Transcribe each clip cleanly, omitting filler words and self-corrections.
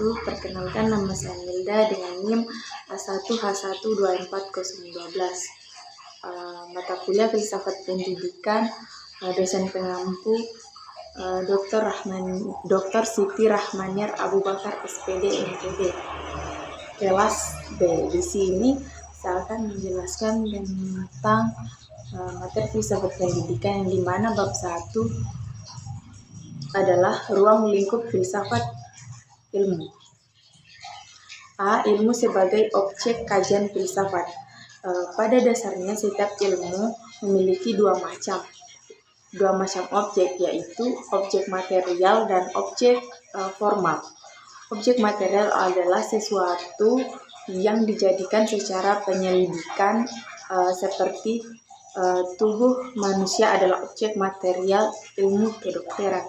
wabarakatuh. Perkenalkan, nama saya Milda dengan NIM A1H1240012. Mata kuliah Filsafat Pendidikan, dosen pengampu Dr. Siti Rahmaniar Abu Bakar SPD MPD. Kelas B. Di sini saya akan menjelaskan tentang materi Filsafat Pendidikan, yang dimana bab 1 adalah ruang lingkup filsafat ilmu. A. Ilmu sebagai objek kajian filsafat. Pada dasarnya setiap ilmu memiliki dua macam objek, yaitu objek material dan objek formal. Objek material adalah sesuatu yang dijadikan secara penyelidikan, seperti tubuh manusia adalah objek material ilmu kedokteran.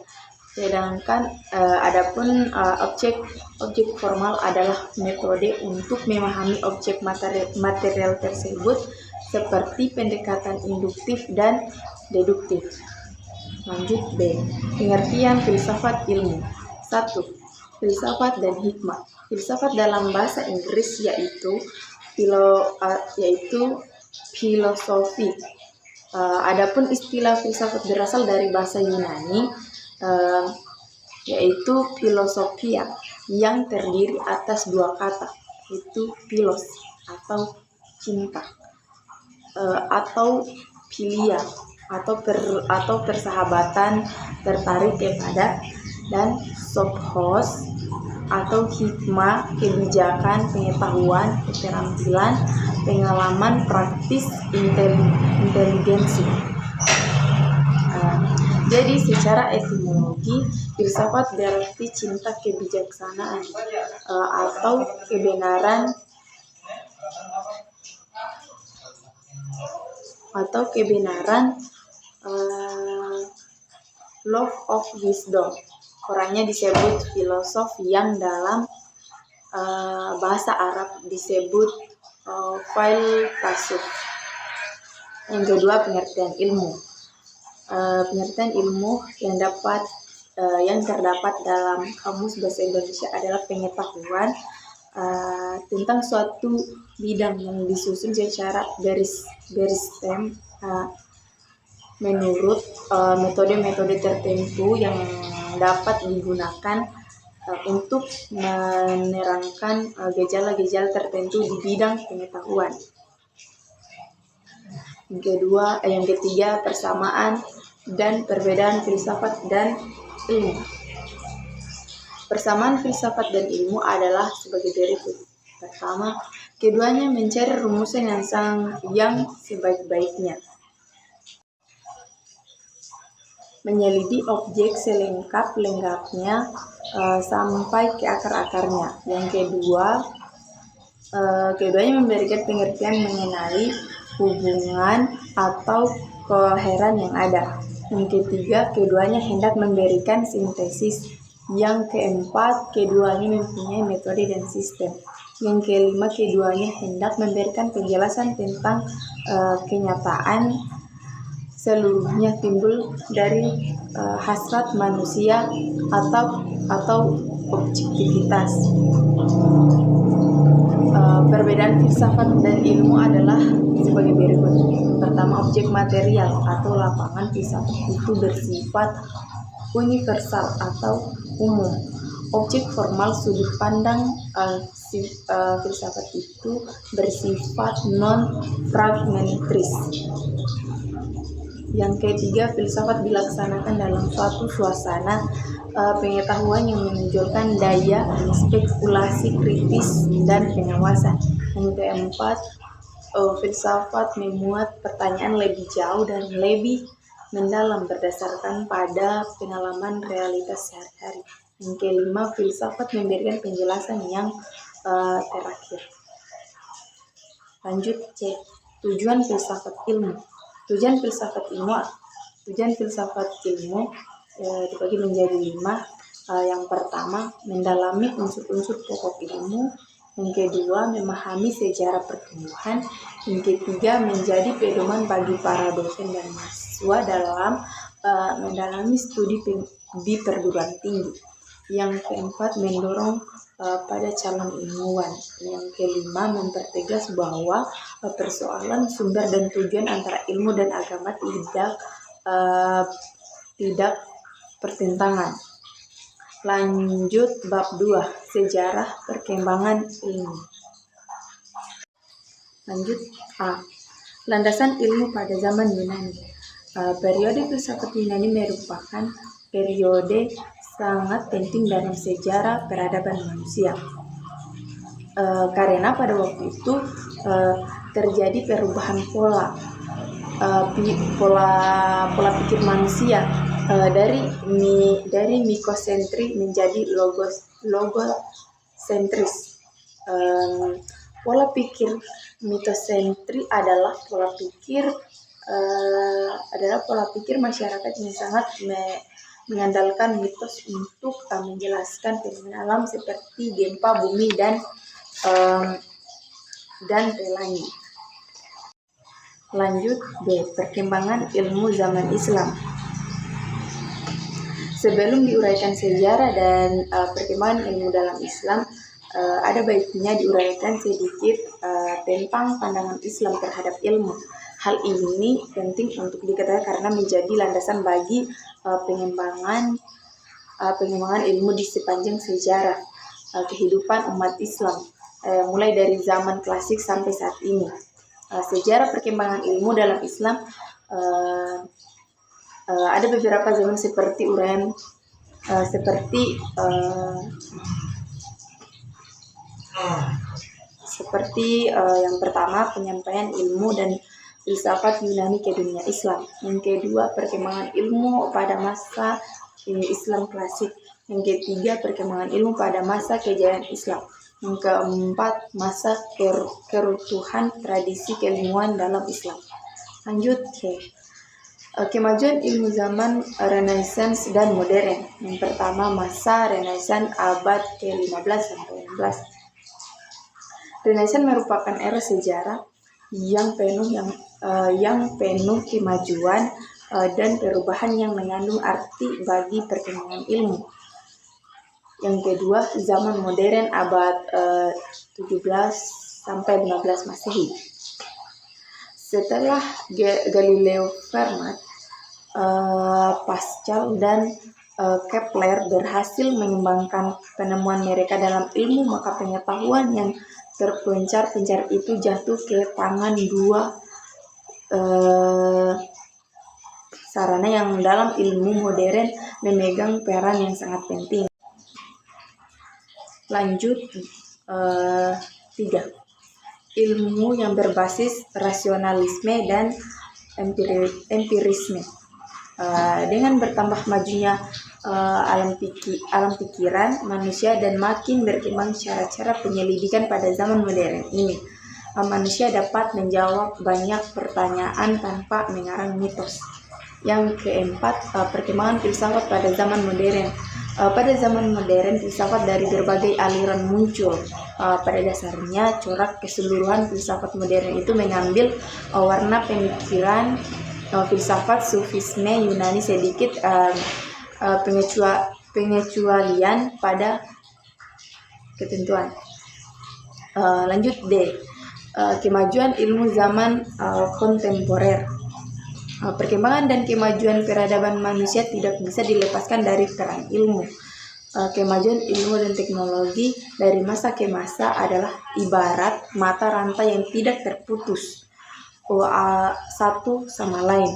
Sedangkan adapun objek formal adalah metode untuk memahami objek material tersebut, seperti pendekatan induktif dan deduktif. Lanjut B. Pengertian filsafat ilmu. 1. Filsafat dan hikmah. Filsafat dalam bahasa Inggris yaitu filosofi. Adapun istilah filsafat berasal dari bahasa Yunani, yaitu filosofia, yang terdiri atas dua kata, yaitu philos atau cinta, atau philia atau persahabatan, tertarik kepada, dan sophos atau hikmah, kebijakan, pengetahuan, keterampilan, pengalaman, praktis, inteligensi. Jadi secara etimologi, filsafat berarti cinta kebijaksanaan atau kebenaran, love of wisdom. Orangnya disebut filosof, yang dalam bahasa Arab disebut filsuf. Yang kedua, pengertian ilmu. Pengertian ilmu yang terdapat dalam Kamus Bahasa Indonesia adalah pengetahuan tentang suatu bidang yang disusun secara garis stem menurut metode-metode tertentu yang dapat digunakan untuk menerangkan gejala-gejala tertentu di bidang pengetahuan. Yang ketiga, persamaan dan perbedaan filsafat dan ilmu. Persamaan filsafat dan ilmu adalah sebagai berikut. Pertama, keduanya mencari rumusan yang sebaik-baiknya, menyelidiki objek selengkap-lengkapnya sampai ke akar-akarnya. Yang kedua, keduanya memberikan pengertian mengenai hubungan atau koheran yang ada. Yang ketiga, keduanya hendak memberikan sintesis. Yang keempat, keduanya mempunyai metode dan sistem. Yang kelima, keduanya hendak memberikan penjelasan tentang kenyataan seluruhnya timbul dari hasrat manusia atau objektivitas. Perbedaan filsafat dan ilmu adalah sebagai berikut. Pertama, objek material atau lapangan filsafat itu bersifat universal atau umum. Objek formal sudut pandang filsafat itu bersifat non-fragmentaris. Yang ketiga, filsafat dilaksanakan dalam suatu suasana pengetahuan yang menunjukkan daya spekulasi kritis dan pengawasan. Yang keempat, filsafat memuat pertanyaan lebih jauh dan lebih mendalam berdasarkan pada pengalaman realitas sehari-hari. Yang kelima, filsafat memberikan penjelasan yang terakhir. Lanjut C. Tujuan filsafat ilmu. Tujuan filsafat ilmu dibagi menjadi 5. Yang pertama, mendalami unsur-unsur pokok ilmu. Yang kedua, memahami sejarah pertumbuhan. Yang ketiga, menjadi pedoman bagi para dosen dan mahasiswa dalam mendalami studi di perguruan tinggi. Yang keempat, mendorong pada calon ilmuwan. Yang kelima, mempertegas bahwa persoalan sumber dan tujuan antara ilmu dan agama tidak pertentangan. Lanjut bab 2, sejarah perkembangan ilmu. Lanjut A, landasan ilmu pada zaman Yunani. Periode filsafat Yunani merupakan periode sangat penting dalam sejarah peradaban manusia. Karena pada waktu itu terjadi perubahan pola pikir manusia dari mikosentris menjadi logosentris. Pola pikir mitosentris adalah pola pikir masyarakat yang sangat mengandalkan mitos untuk menjelaskan fenomena alam seperti gempa bumi dan pelangi. Lanjut B, perkembangan ilmu zaman Islam. Sebelum diuraikan sejarah dan perkembangan ilmu dalam Islam, ada baiknya diuraikan sedikit tentang pandangan Islam terhadap ilmu. Hal ini penting untuk diketahui karena menjadi landasan bagi pengembangan ilmu di sepanjang sejarah kehidupan umat Islam, mulai dari zaman klasik sampai saat ini. Sejarah perkembangan ilmu dalam Islam ada beberapa zaman seperti yang pertama, penyampaian ilmu dan filsafat Yunani ke dunia Islam. Yang kedua, perkembangan ilmu pada masa Islam klasik. Yang ketiga, perkembangan ilmu pada masa kejayaan Islam. Yang keempat, masa keruntuhan tradisi keilmuan dalam Islam. Lanjut ke kemajuan ilmu zaman Renaissance dan modern. Yang pertama, masa Renaissance abad ke-15 sampai 16. Renaissance merupakan era sejarah yang penuh kemajuan dan perubahan yang mengandung arti bagi perkembangan ilmu. Yang kedua, zaman modern abad 17 sampai 15 Masehi. Setelah Galileo, Fermat, Pascal dan Kepler berhasil mengembangkan penemuan mereka dalam ilmu, maka pengetahuan yang terpencar-pencar itu jatuh ke tangan dua sarana yang dalam ilmu modern memegang peran yang sangat penting. Lanjut 3. Ilmu yang berbasis rasionalisme dan empirisme. Dengan bertambah majunya alam pikiran manusia dan makin berkembang cara-cara penyelidikan pada zaman modern ini, manusia dapat menjawab banyak pertanyaan tanpa mengarang mitos. Yang keempat, perkembangan filsafat pada zaman modern. Pada zaman modern, filsafat dari berbagai aliran muncul. Pada dasarnya, corak keseluruhan filsafat modern itu mengambil warna pemikiran filsafat Sufisme Yunani, sedikit pengecualian pada ketentuan. Lanjut D, kemajuan ilmu zaman kontemporer. Perkembangan dan kemajuan peradaban manusia tidak bisa dilepaskan dari peran ilmu. Kemajuan ilmu dan teknologi dari masa ke masa adalah ibarat mata rantai yang tidak terputus satu sama lain.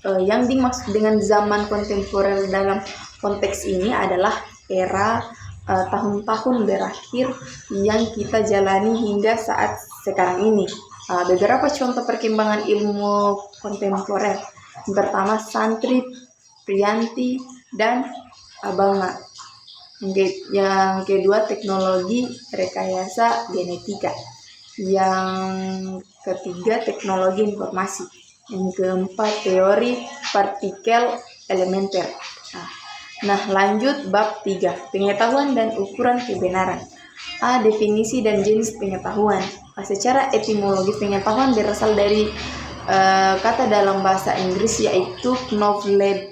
Yang dimaksud dengan zaman kontemporer dalam konteks ini adalah era tahun-tahun berakhir yang kita jalani hingga saat sekarang ini. Beberapa contoh perkembangan ilmu kontemporer. Yang pertama, santri, prianti, dan abanga. Yang kedua, teknologi rekayasa genetika. Yang ketiga, teknologi informasi. Yang keempat, teori partikel elementer. Nah, lanjut bab 3, pengetahuan dan ukuran kebenaran. Definisi dan jenis pengetahuan. Secara etimologi, pengetahuan berasal dari kata dalam bahasa Inggris yaitu knowledge.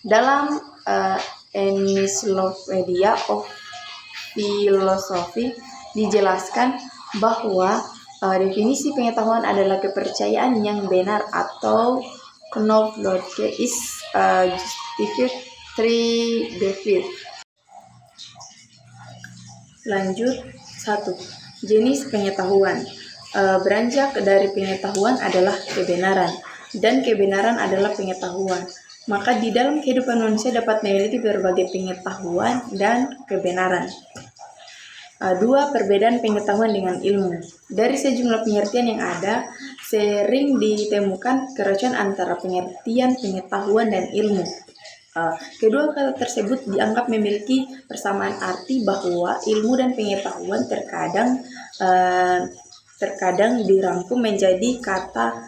Dalam Encyclopedia of filosofi dijelaskan bahwa definisi pengetahuan adalah kepercayaan yang benar atau knowledge is justified through belief. Lanjut 1. Jenis pengetahuan. Beranjak dari pengetahuan adalah kebenaran, dan kebenaran adalah pengetahuan. Maka di dalam kehidupan manusia dapat memiliki berbagai pengetahuan dan kebenaran. 2. Perbedaan pengetahuan dengan ilmu. Dari sejumlah pengertian yang ada, sering ditemukan kerocokan antara pengertian pengetahuan dan ilmu. Kedua kata tersebut dianggap memiliki persamaan arti, bahwa ilmu dan pengetahuan terkadang dirangkum menjadi kata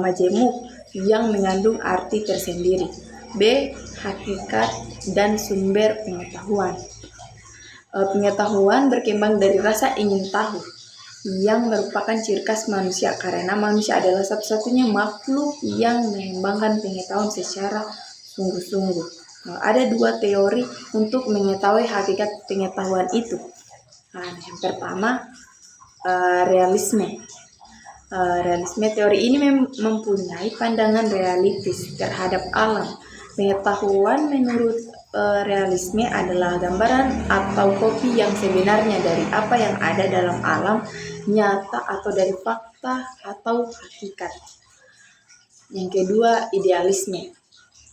majemuk yang mengandung arti tersendiri. B. Hakikat dan sumber pengetahuan. Pengetahuan berkembang dari rasa ingin tahu, yang merupakan ciri khas manusia, karena manusia adalah satu-satunya makhluk yang mengembangkan pengetahuan secara sungguh-sungguh. Ada 2 teori untuk mengetahui hakikat pengetahuan itu. Yang pertama, realisme. Teori ini mempunyai pandangan realistis terhadap alam. Pengetahuan menurut realisme adalah gambaran atau kopi yang sebenarnya dari apa yang ada dalam alam nyata atau dari fakta atau hakikat. Yang kedua, idealisme.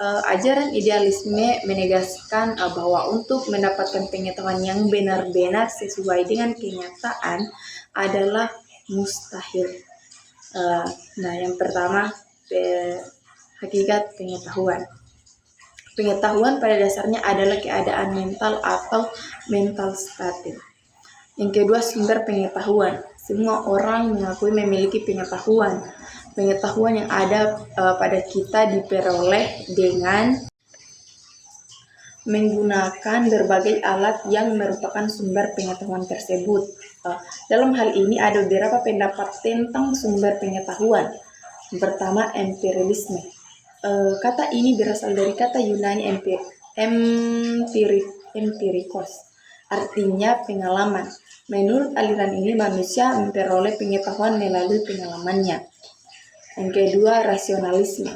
Ajaran idealisme menegaskan bahwa untuk mendapatkan pengetahuan yang benar-benar sesuai dengan kenyataan adalah mustahil. Yang pertama, hakikat pengetahuan. Pengetahuan pada dasarnya adalah keadaan mental atau mental state. Yang kedua, sumber pengetahuan. Semua orang mengakui memiliki pengetahuan. Pengetahuan yang ada pada kita diperoleh dengan menggunakan berbagai alat yang merupakan sumber pengetahuan tersebut. Dalam hal ini ada beberapa pendapat tentang sumber pengetahuan. Yang pertama, empirisme. Kata ini berasal dari kata Yunani empirikos, artinya pengalaman. Menurut aliran ini, manusia memperoleh pengetahuan melalui pengalamannya. Yang kedua, rasionalisme.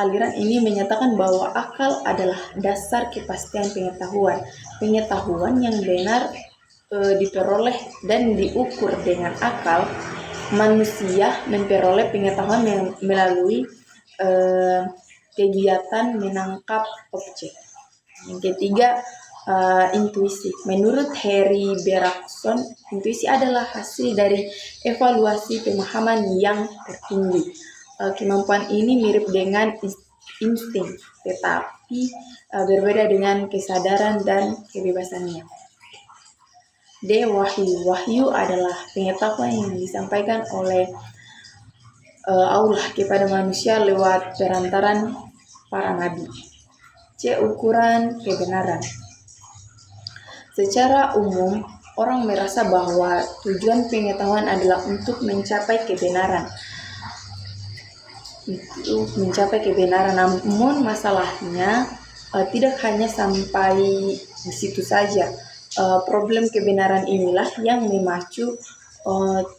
Aliran ini menyatakan bahwa akal adalah dasar kepastian pengetahuan. Pengetahuan yang benar diperoleh dan diukur dengan akal. Manusia memperoleh pengetahuan melalui kegiatan menangkap objek. Yang ketiga, intuisi. Menurut Harry Bergson, intuisi adalah hasil dari evaluasi pemahaman yang tertinggi. Kemampuan ini mirip dengan insting, tetapi berbeda dengan kesadaran dan kebebasannya. D. Wahyu. Wahyu adalah pengetahuan yang disampaikan oleh Allah kepada manusia lewat perantaran para nabi. C. Ukuran kebenaran. Secara umum, orang merasa bahwa tujuan pengetahuan adalah untuk mencapai kebenaran. Namun masalahnya tidak hanya sampai di situ saja. Problem kebenaran inilah yang memacu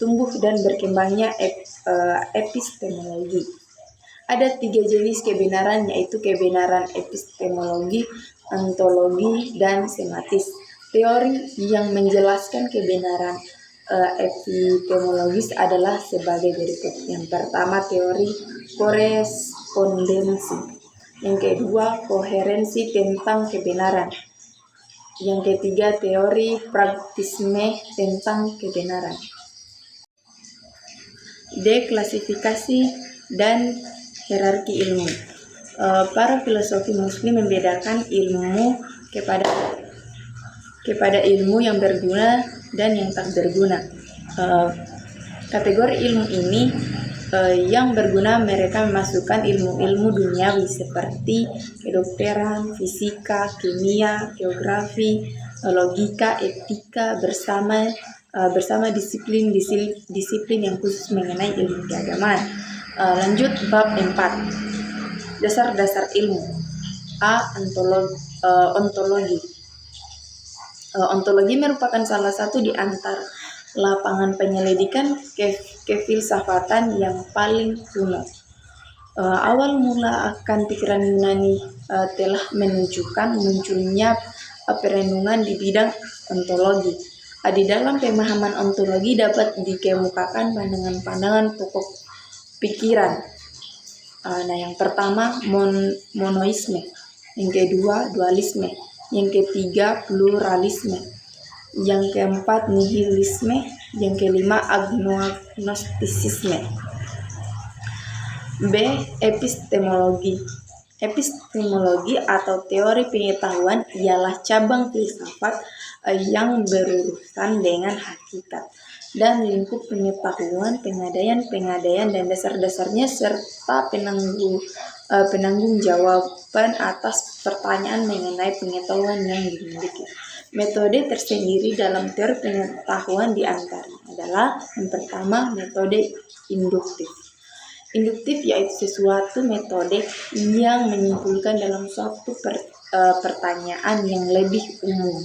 tumbuh dan berkembangnya epistemologi. Ada 3 jenis kebenaran, yaitu kebenaran epistemologi, ontologi, dan sematis. Teori yang menjelaskan kebenaran epistemologis adalah sebagai berikut. Yang pertama, teori korespondensi. Yang kedua, koherensi tentang kebenaran. Yang ketiga, teori pragmatisme tentang kebenaran. D. Klasifikasi dan hierarki ilmu. Para filosofi muslim membedakan ilmu kepada ilmu yang berguna dan yang tak berguna. Kategori ilmu ini yang berguna mereka memasukkan ilmu-ilmu duniawi seperti kedokteran, fisika, kimia, geografi, logika, etika bersama disiplin yang khusus mengenai ilmu keagamaan. Lanjut bab 4. Dasar-dasar ilmu. A. Ontologi. Ontologi merupakan salah satu di antara lapangan penyelidikan kefilsafatan yang paling kuno. Awal mula akan pikiran Yunani telah menunjukkan munculnya perenungan di bidang ontologi. Di dalam pemahaman ontologi dapat dikemukakan pandangan-pandangan pokok pikiran. Yang pertama monoisme, yang kedua dualisme, yang ketiga pluralisme, yang keempat nihilisme, yang kelima agnostisisme. B. Epistemologi. Epistemologi atau teori pengetahuan ialah cabang filsafat yang berurusan dengan hakikat dan lingkup pengetahuan, pengadaian dan dasar-dasarnya serta penanggung jawaban atas pertanyaan mengenai pengetahuan yang dimiliki. Metode tersendiri dalam teori pengetahuan diantaranya adalah yang pertama metode induktif. Induktif yaitu sesuatu metode yang menyimpulkan dalam suatu pertanyaan yang lebih umum.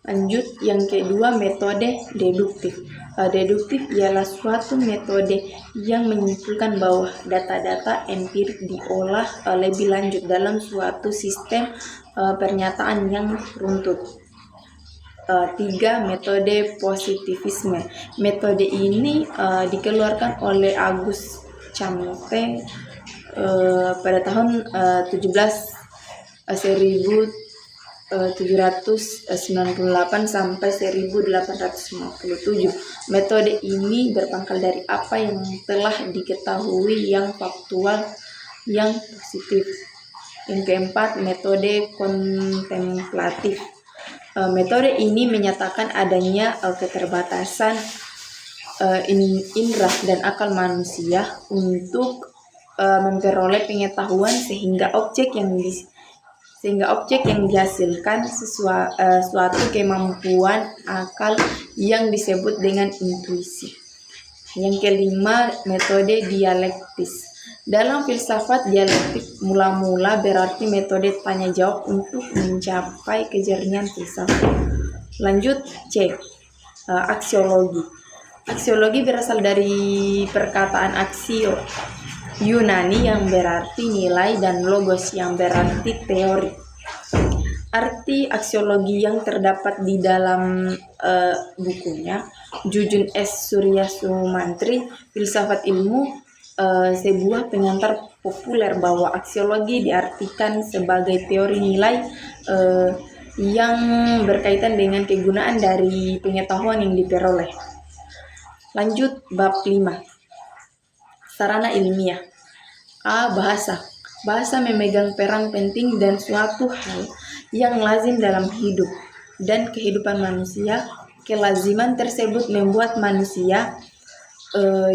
Lanjut, yang kedua metode deduktif. Deduktif ialah suatu metode yang menyimpulkan bahwa data-data empirik diolah lebih lanjut dalam suatu sistem pernyataan yang runtut. 3. Metode positivisme. Metode ini dikeluarkan oleh Auguste Comte pada tahun 1798 sampai 1857. Metode ini berpangkal dari apa yang telah diketahui yang faktual yang positif. Yang keempat, metode kontemplatif. Metode ini menyatakan adanya keterbatasan indera dan akal manusia untuk memperoleh pengetahuan sehingga objek yang dihasilkan suatu kemampuan akal yang disebut dengan intuisi. Yang kelima, metode dialektis. Dalam filsafat dialektik mula-mula berarti metode tanya jawab untuk mencapai kejernihan filsafat. Lanjut, C. Aksiologi. Aksiologi berasal dari perkataan aksio Yunani yang berarti nilai dan logos yang berarti teori. Arti aksiologi yang terdapat di dalam bukunya Jujun S. Surya Sumantri, Filsafat Ilmu, sebuah pengantar populer bahwa aksiologi diartikan sebagai teori nilai yang berkaitan dengan kegunaan dari pengetahuan yang diperoleh. Lanjut, bab 5. Sarana ilmiah. A. Bahasa. Bahasa memegang peran penting dan suatu hal yang lazim dalam hidup dan kehidupan manusia. Kelaziman tersebut membuat manusia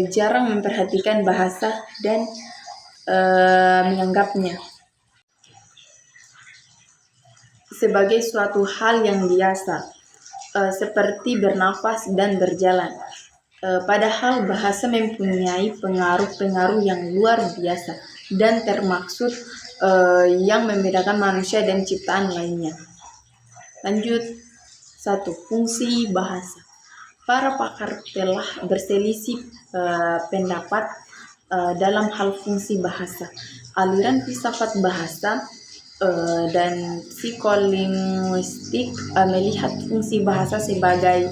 jarang memperhatikan bahasa dan menganggapnya sebagai suatu hal yang biasa, seperti bernafas dan berjalan. Padahal bahasa mempunyai pengaruh-pengaruh yang luar biasa dan termaksud yang membedakan manusia dan ciptaan lainnya. Lanjut, 1. Fungsi bahasa. Para pakar telah berselisih pendapat dalam hal fungsi bahasa. Aliran filsafat bahasa dan psikolinguistik melihat fungsi bahasa sebagai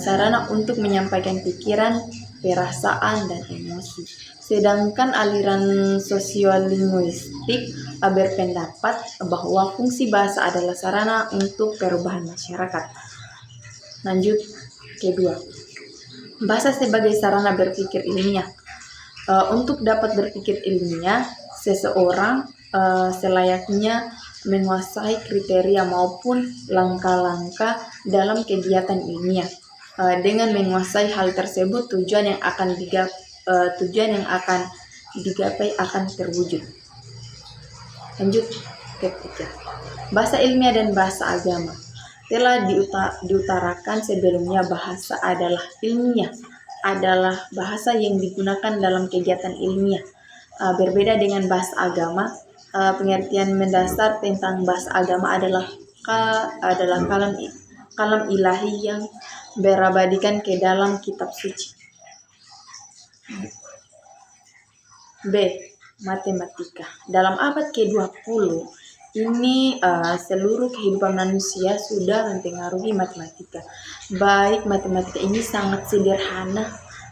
sarana untuk menyampaikan pikiran, perasaan, dan emosi. Sedangkan aliran sosiolinguistik berpendapat bahwa fungsi bahasa adalah sarana untuk perubahan masyarakat. Lanjut, kedua, bahasa sebagai sarana berpikir ilmiah. Untuk dapat berpikir ilmiah, seseorang selayaknya menguasai kriteria maupun langkah-langkah dalam kegiatan ilmiah. Dengan menguasai hal tersebut, tujuan yang akan digapai akan terwujud. Lanjut, ketiga, bahasa ilmiah dan bahasa agama. Telah diutarakan sebelumnya, bahasa adalah ilmiah, adalah bahasa yang digunakan dalam kegiatan ilmiah. Berbeda dengan bahasa agama, pengertian mendasar tentang bahasa agama adalah adalah kalam ilahi yang berabadikan ke dalam kitab suci. B. Matematika. Dalam abad ke-20 ini seluruh kehidupan manusia sudah mempengaruhi matematika. Baik matematika ini sangat sederhana,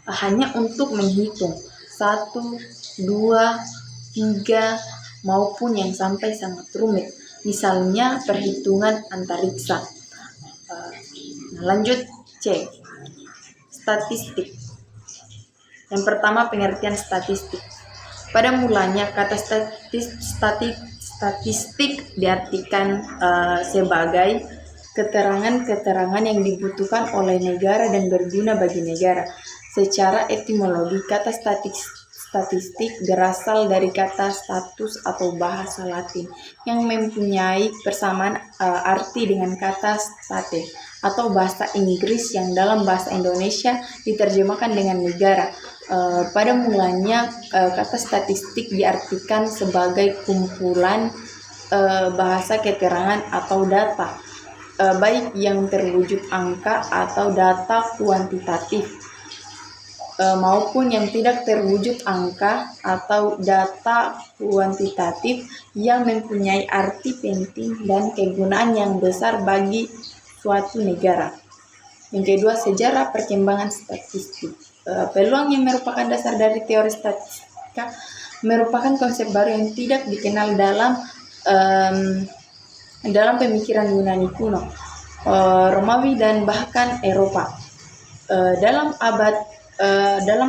hanya untuk menghitung 1, 2, 3 maupun yang sampai sangat rumit. Misalnya perhitungan antariksa. Lanjut C. Statistik. Yang pertama, pengertian statistik. Pada mulanya kata statistik diartikan sebagai keterangan-keterangan yang dibutuhkan oleh negara dan berguna bagi negara. Secara etimologi, kata statistik berasal dari kata status atau bahasa Latin yang mempunyai persamaan arti dengan kata state atau bahasa Inggris yang dalam bahasa Indonesia diterjemahkan dengan negara. Pada mulanya kata statistik diartikan sebagai kumpulan bahasa keterangan atau data, baik yang terwujud angka atau data kuantitatif, maupun yang tidak terwujud angka atau data kuantitatif yang mempunyai arti penting dan kegunaan yang besar bagi suatu negara. Yang kedua, sejarah perkembangan statistik. Peluang yang merupakan dasar dari teori statistika merupakan konsep baru yang tidak dikenal dalam pemikiran Yunani kuno, Romawi dan bahkan Eropa. Dalam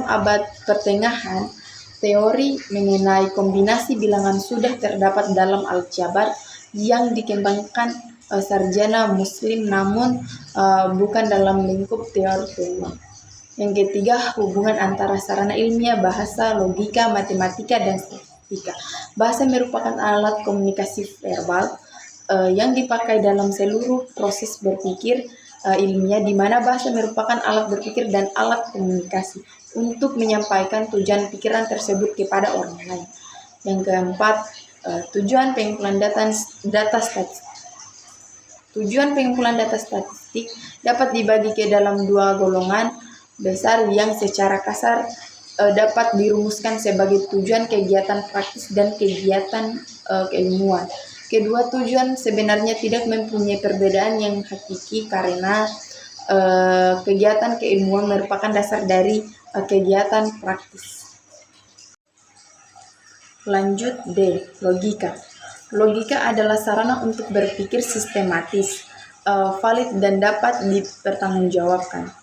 abad pertengahan, teori mengenai kombinasi bilangan sudah terdapat dalam aljabar yang dikembangkan sarjana Muslim, namun bukan dalam lingkup teori peluang. Yang ketiga, hubungan antara sarana ilmiah, bahasa, logika, matematika, dan statistika. Bahasa merupakan alat komunikasi verbal yang dipakai dalam seluruh proses berpikir ilmiah, di mana bahasa merupakan alat berpikir dan alat komunikasi untuk menyampaikan tujuan pikiran tersebut kepada orang lain. Yang keempat, tujuan pengumpulan data statistik. Tujuan pengumpulan data statistik dapat dibagi ke dalam dua golongan besar yang secara kasar dapat dirumuskan sebagai tujuan kegiatan praktis dan kegiatan keilmuan. Kedua tujuan sebenarnya tidak mempunyai perbedaan yang hakiki karena kegiatan keilmuan merupakan dasar dari kegiatan praktis. Lanjut D. Logika. Logika adalah sarana untuk berpikir sistematis, valid dan dapat dipertanggungjawabkan.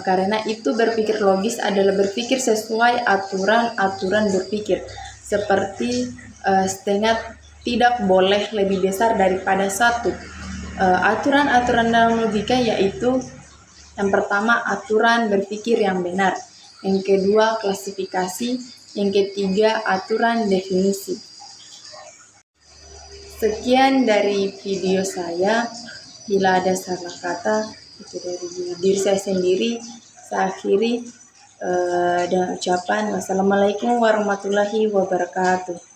Karena itu berpikir logis adalah berpikir sesuai aturan-aturan berpikir, seperti setengah tidak boleh lebih besar daripada 1. Aturan-aturan dalam logika yaitu yang pertama, aturan berpikir yang benar. Yang kedua, klasifikasi. Yang ketiga, aturan definisi. Sekian dari video saya. Bila ada salah kata itu dari diri saya sendiri, saya akhiri dengan ucapan wassalamualaikum warahmatullahi wabarakatuh.